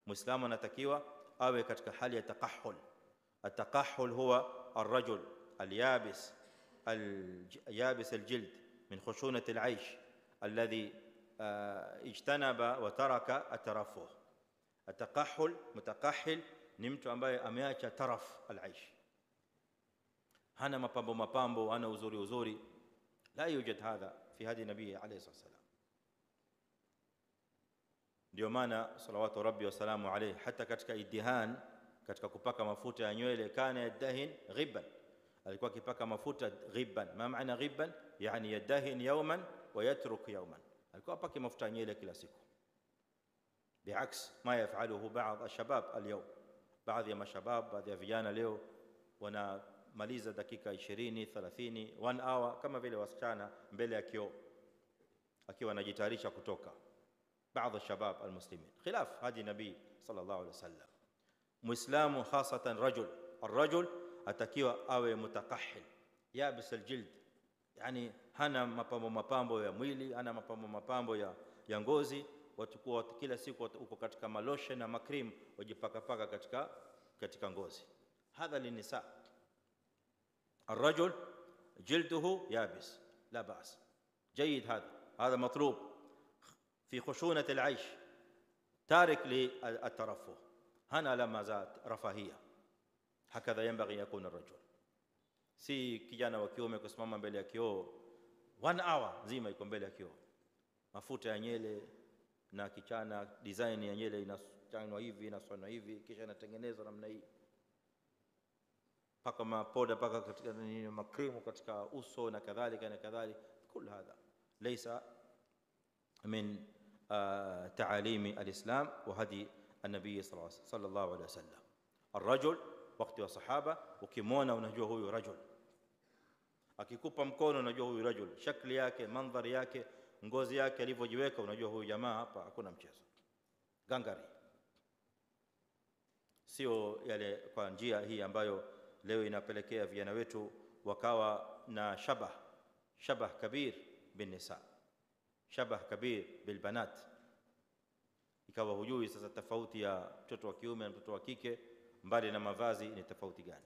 Muislamu anatakiwa awe katika hali ya taqahhul. At-taqahhul huwa ar-rajul al-yabis al-jild min khushunati al-aish alladhi ijtanaba wa taraka at-tarafuh. At-taqahhul, mutakahhil ni mtu ambaye ameacha taraf al-aish, hana mapambo, hana uzuri. La yujad hadha fi hadi nabii alayhi salam. Ndio maana salawatu rabbi wa salamu alayhi, hata katika iddihan, katika kupaka mafuta ya nywele, kana yadahin ghibban, alikuwa akipaka mafuta ghibban. Ma maana ghibban? Yani yadahin yawman wa yatruk yawman, alikuwa apaki mafuta ya nywele kila siku. Biaks ma yafaluhu baadhi alshabab alyawm, baadhi ya mashabab, baadhi ya vijana leo wanamaliza dakika 20 30 1 hour kama vile wasichana mbele ya kioo akiwa anajitayarisha kutoka. بعض الشباب المسلمين خلاف هدي النبي صلى الله عليه وسلم. مسلم خاصة الرجل atakiwa awe mutakahhil yabis aljild, yani hana mapambo ya mwili, hana mapambo ya ngozi. Watakuwa kila siku uko katika malotion na makrim wajipaka katika ngozi. Hadha linisa. الرجل جلده يابس لا بأس، جيد، هذا مطلوب في خشونة العيش، تارك للترفه، هنا لما زاد رفاهية. هكذا ينبغي يكون الرجل. si kijana wa kiume kusimama mbele ya kioo 1 hour nzima iko mbele ya kioo, mafuta ya nywele na kichana, design ya nywele inachanwa hivi, inasonwa hivi, kisha inatengenezwa namna hii, paka mapoda, paka katika makrimu katika uso na kadhalika. Kul hadha laysa من تعاليم الإسلام وهدي النبي صلى الله عليه وسلم. الرجل وقت الصحابة ukimwona unajua huyu rajul, akikupa mkono unajua huyu rajul, shakli yake, mandhari yake, ngozi yake alivyojiweka unajua huyu jamaa hapa hakuna mchezo, gangari. Sio yale kwa njia hii ambayo leo inapelekea vijana wetu wakawa na shabah kabir bin nisa, shabah kabir bil banat, ikawa hujui sasa tofauti ya mtoto wa kiume na mtoto wa kike, mbali na mavazi ni tofauti gani.